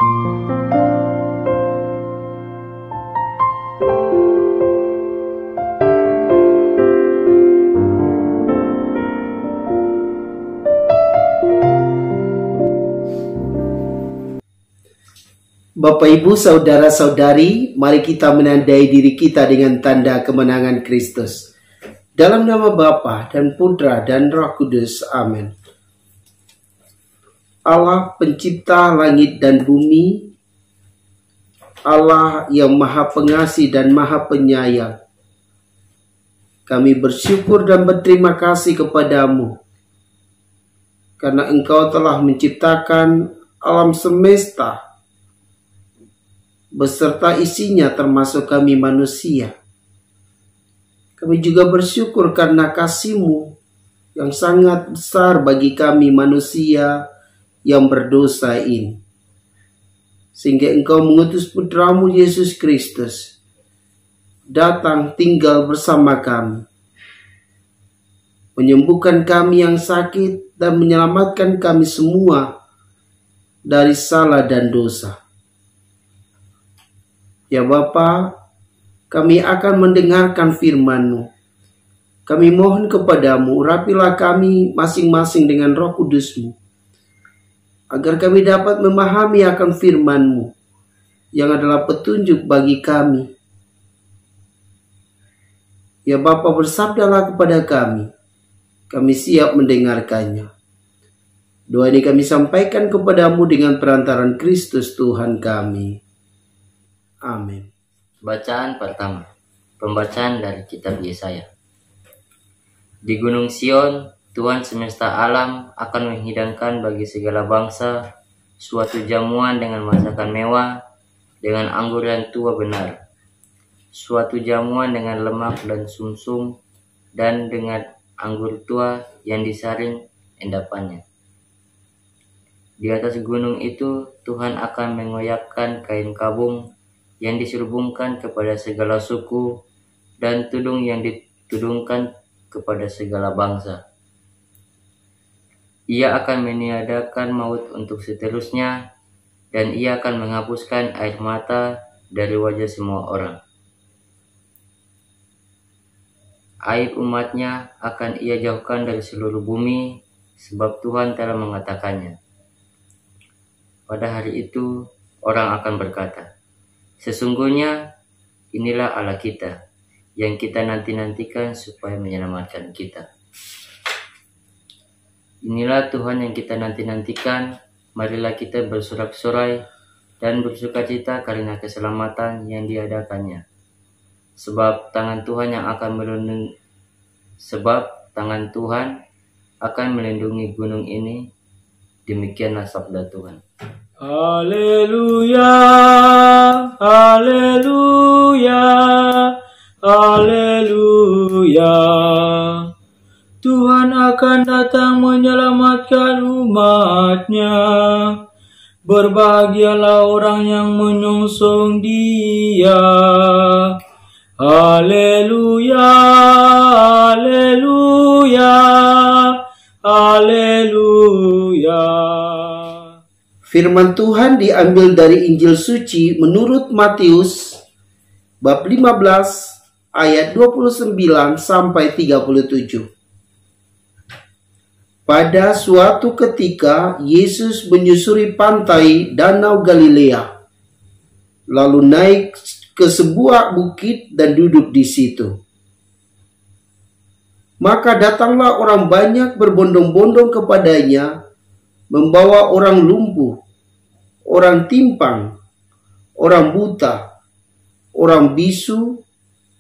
Bapak, Ibu, Saudara-saudari, mari kita menandai diri kita dengan tanda kemenangan Kristus. Dalam nama Bapa dan Putra dan Roh Kudus. Amin. Allah pencipta langit dan bumi, Allah yang maha pengasih dan maha penyayang, kami bersyukur dan berterima kasih kepadamu, karena Engkau telah menciptakan alam semesta, beserta isinya termasuk kami manusia. Kami juga bersyukur karena kasih-Mu yang sangat besar bagi kami manusia yang berdosa ini. Sehingga Engkau mengutus Putra-Mu Yesus Kristus datang tinggal bersama kami, menyembuhkan kami yang sakit dan menyelamatkan kami semua dari salah dan dosa. Ya Bapa, kami akan mendengarkan firman-Mu. Kami mohon kepadamu, urapilah kami masing-masing dengan Roh Kudus-Mu, agar kami dapat memahami akan firman-Mu, yang adalah petunjuk bagi kami. Ya Bapa, bersabdalah kepada kami siap mendengarkannya. Doa ini kami sampaikan kepadamu dengan perantaran Kristus Tuhan kami. Amin. Bacaan pertama, pembacaan dari kitab Yesaya. Di Gunung Sion, Tuhan semesta alam akan menghidangkan bagi segala bangsa suatu jamuan dengan masakan mewah, dengan anggur yang tua benar, suatu jamuan dengan lemak dan sumsum, dan dengan anggur tua yang disaring endapannya. Di atas gunung itu Tuhan akan mengoyakkan kain kabung yang diselubungkan kepada segala suku, dan tudung yang ditudungkan kepada segala bangsa. Ia akan meniadakan maut untuk seterusnya, dan ia akan menghapuskan air mata dari wajah semua orang. Aib umatnya akan ia jauhkan dari seluruh bumi, sebab Tuhan telah mengatakannya. Pada hari itu orang akan berkata, sesungguhnya inilah Allah kita, yang kita nanti-nantikan supaya menyelamatkan kita. Inilah Tuhan yang kita nanti-nantikan, marilah kita bersorak-sorai dan bersukacita karena keselamatan yang diadakannya. Sebab tangan Tuhan akan melindungi gunung ini, demikianlah sabda Tuhan. Haleluya, haleluya, haleluya. Tuhan akan datang menyelamatkan umat-Nya. Berbahagialah orang yang menyongsong Dia. Haleluya, haleluya, haleluya. Firman Tuhan diambil dari Injil Suci menurut Matius bab 15 ayat 29 sampai 37. Pada suatu ketika Yesus menyusuri pantai Danau Galilea, lalu naik ke sebuah bukit dan duduk di situ. Maka datanglah orang banyak berbondong-bondong kepadanya, membawa orang lumpuh, orang timpang, orang buta, orang bisu,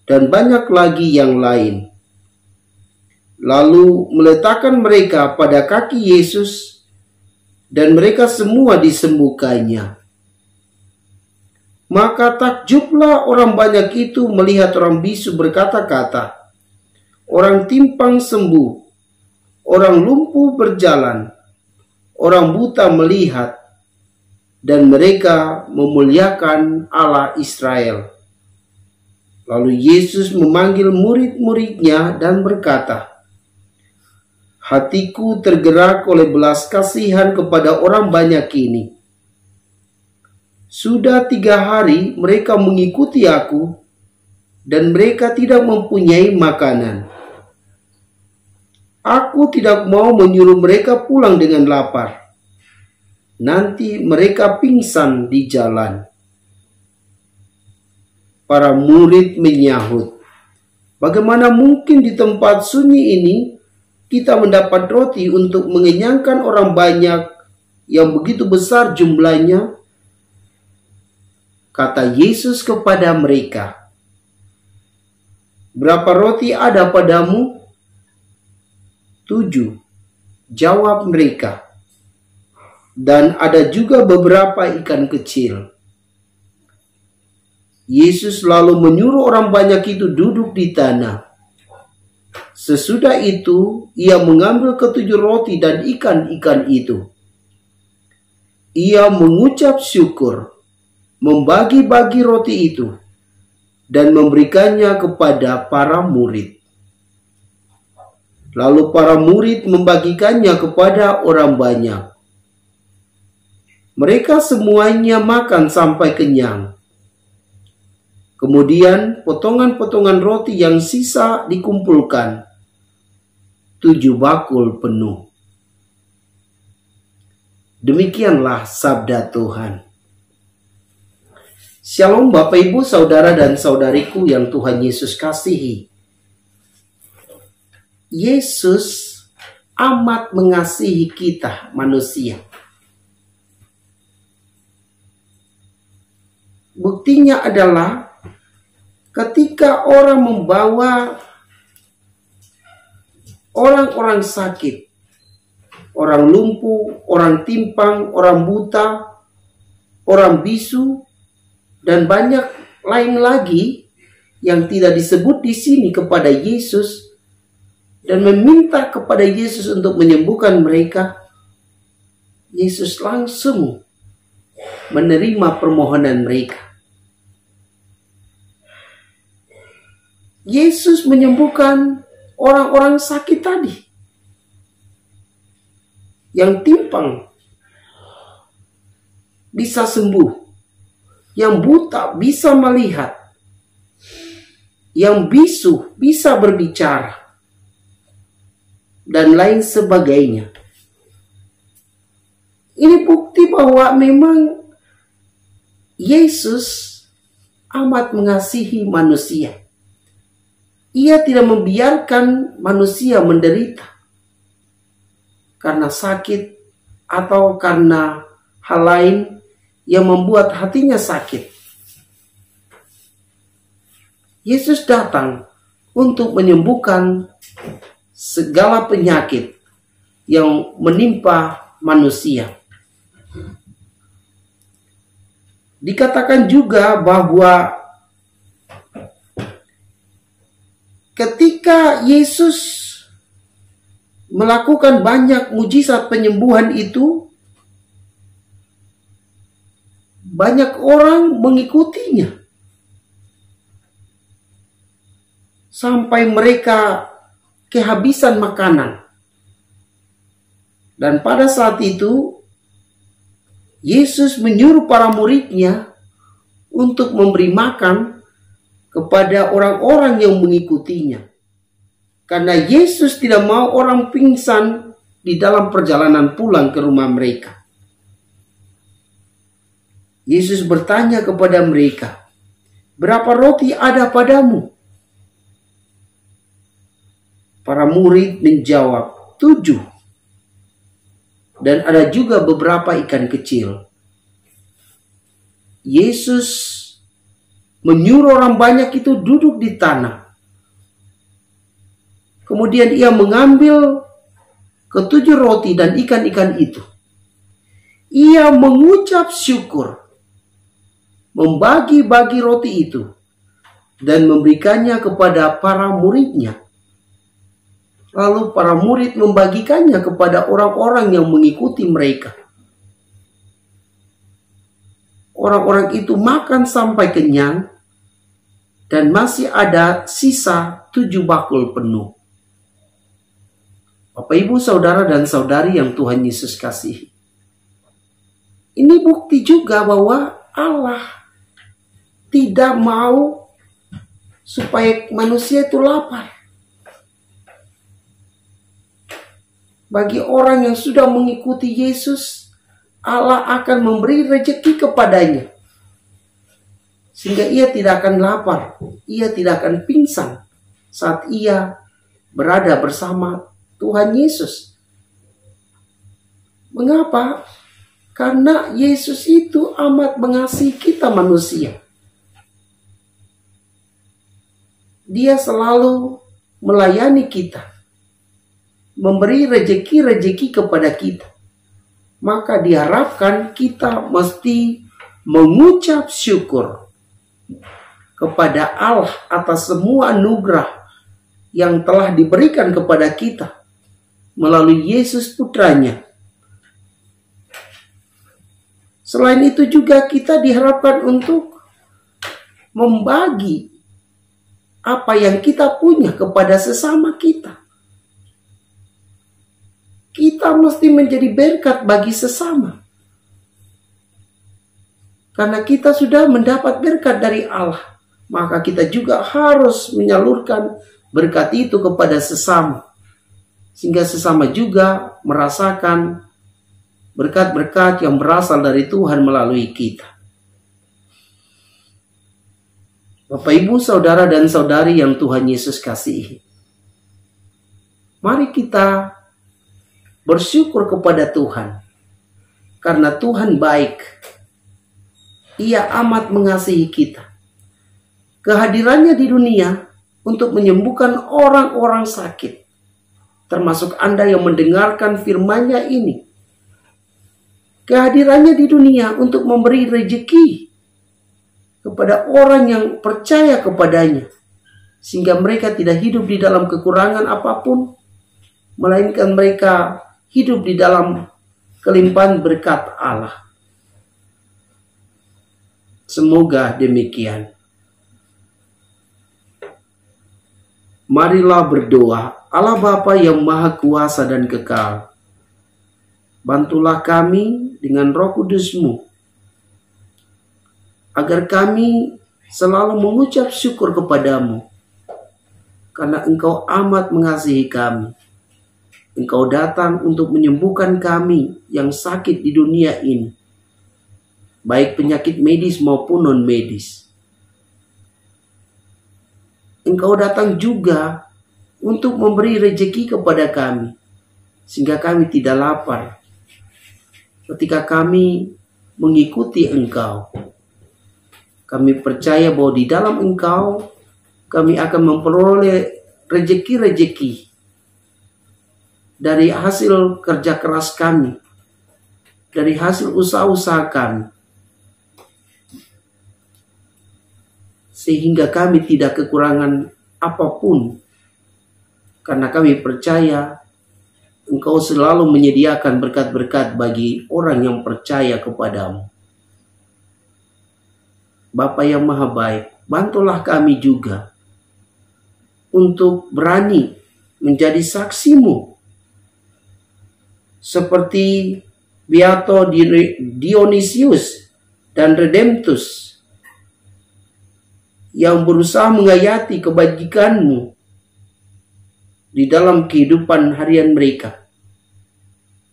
dan banyak lagi yang lain. Lalu meletakkan mereka pada kaki Yesus, dan mereka semua disembuhkannya. Maka takjublah orang banyak itu melihat orang bisu berkata-kata, orang timpang sembuh, orang lumpuh berjalan, orang buta melihat, dan mereka memuliakan Allah Israel. Lalu Yesus memanggil murid-muridnya dan berkata, hatiku tergerak oleh belas kasihan kepada orang banyak ini, Sudah 3 hari mereka mengikuti aku, dan mereka tidak mempunyai makanan. Aku tidak mau menyuruh mereka pulang dengan lapar. Nanti mereka pingsan di jalan." Para murid menyahut, "Bagaimana mungkin di tempat sunyi ini kita mendapat roti untuk mengenyangkan orang banyak yang begitu besar jumlahnya?" Kata Yesus kepada mereka, "Berapa roti ada padamu?" 7, jawab mereka. "Dan ada juga beberapa ikan kecil." Yesus lalu menyuruh orang banyak itu duduk di tanah. Sesudah itu, ia mengambil ke-7 roti dan ikan-ikan itu. Ia mengucap syukur, membagi-bagi roti itu, dan memberikannya kepada para murid. Lalu para murid membagikannya kepada orang banyak. Mereka semuanya makan sampai kenyang. Kemudian potongan-potongan roti yang sisa dikumpulkan, 7 bakul penuh. Demikianlah sabda Tuhan. Shalom Bapak Ibu, Saudara dan Saudariku yang Tuhan Yesus kasihi. Yesus amat mengasihi kita manusia. Buktinya adalah ketika orang membawa orang-orang sakit, orang lumpuh, orang timpang, orang buta, orang bisu, dan banyak lain lagi yang tidak disebut di sini kepada Yesus, dan meminta kepada Yesus untuk menyembuhkan mereka, Yesus langsung menerima permohonan mereka. Yesus menyembuhkan orang-orang sakit tadi, yang timpang bisa sembuh, yang buta bisa melihat, yang bisu bisa berbicara, dan lain sebagainya. Ini bukti bahwa memang Yesus amat mengasihi manusia. Ia tidak membiarkan manusia menderita karena sakit atau karena hal lain yang membuat hatinya sakit. Yesus datang untuk menyembuhkan segala penyakit yang menimpa manusia. Dikatakan juga bahwa ketika Yesus melakukan banyak mujizat penyembuhan itu, banyak orang mengikutinya sampai mereka kehabisan makanan. Dan pada saat itu Yesus menyuruh para muridnya untuk memberi makan kepada orang-orang yang mengikutinya. Karena Yesus tidak mau orang pingsan di dalam perjalanan pulang ke rumah mereka. Yesus bertanya kepada mereka, "Berapa roti ada padamu?" Para murid menjawab, 7. Dan ada juga beberapa ikan kecil. Yesus menyuruh orang banyak itu duduk di tanah. Kemudian ia mengambil ke-7 roti dan ikan-ikan itu. Ia mengucap syukur, membagi-bagi roti itu, dan memberikannya kepada para muridnya. Lalu para murid membagikannya kepada orang-orang yang mengikuti mereka. Orang-orang itu makan sampai kenyang, dan masih ada sisa 7 bakul penuh. Bapak, Ibu, Saudara, dan Saudari yang Tuhan Yesus kasihi. Ini bukti juga bahwa Allah tidak mau supaya manusia itu lapar. Bagi orang yang sudah mengikuti Yesus, Allah akan memberi rezeki kepadanya. Sehingga ia tidak akan lapar, ia tidak akan pingsan saat ia berada bersama Tuhan Yesus. Mengapa? Karena Yesus itu amat mengasihi kita manusia. Dia selalu melayani kita, memberi rejeki-rejeki kepada kita. Maka diharapkan kita mesti mengucap syukur kepada Allah atas semua anugerah yang telah diberikan kepada kita melalui Yesus Putranya. Selain itu juga kita diharapkan untuk membagi apa yang kita punya kepada sesama kita. Kita mesti menjadi berkat bagi sesama. Karena kita sudah mendapat berkat dari Allah, maka kita juga harus menyalurkan berkat itu kepada sesama. Sehingga sesama juga merasakan berkat-berkat yang berasal dari Tuhan melalui kita. Bapak, Ibu, Saudara, dan Saudari yang Tuhan Yesus kasihi, mari kita bersyukur kepada Tuhan. Karena Tuhan baik. Ia amat mengasihi kita. Kehadirannya di dunia untuk menyembuhkan orang-orang sakit. Termasuk Anda yang mendengarkan firman-Nya ini. Kehadirannya di dunia untuk memberi rezeki kepada orang yang percaya kepadanya. Sehingga mereka tidak hidup di dalam kekurangan apapun. Melainkan mereka hidup di dalam kelimpahan berkat Allah. Semoga demikian. Marilah berdoa. Allah Bapa yang Maha Kuasa dan Kekal, bantulah kami dengan Roh Kudus-Mu, agar kami selalu mengucap syukur kepadamu, karena Engkau amat mengasihi kami. Engkau datang untuk menyembuhkan kami yang sakit di dunia ini, baik penyakit medis maupun non-medis. Engkau datang juga untuk memberi rezeki kepada kami, sehingga kami tidak lapar ketika kami mengikuti Engkau. Kami percaya bahwa di dalam Engkau kami akan memperoleh rezeki-rezeki dari hasil kerja keras kami, dari hasil usaha-usaha kami, sehingga kami tidak kekurangan apapun, karena kami percaya Engkau selalu menyediakan berkat-berkat bagi orang yang percaya kepadamu. Bapa yang Maha Baik, bantulah kami juga untuk berani menjadi saksi-Mu, seperti Beato Dionysius dan Redemptus yang berusaha menghayati kebajikan-Mu di dalam kehidupan harian mereka,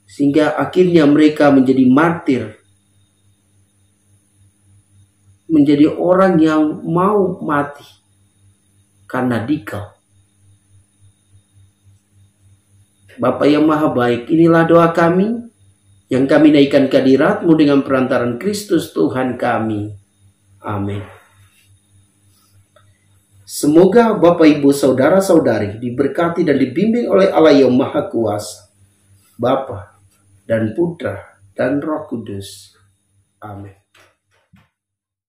sehingga akhirnya mereka menjadi martir, menjadi orang yang mau mati karena Dikau. Bapa yang Maha Baik, inilah doa kami yang kami naikkan ke hadirat-Mu dengan perantaran Kristus Tuhan kami. Amin. Semoga Bapak, Ibu, Saudara-saudari diberkati dan dibimbing oleh Allah yang Maha Kuasa, Bapa dan Putra dan Roh Kudus. Amin.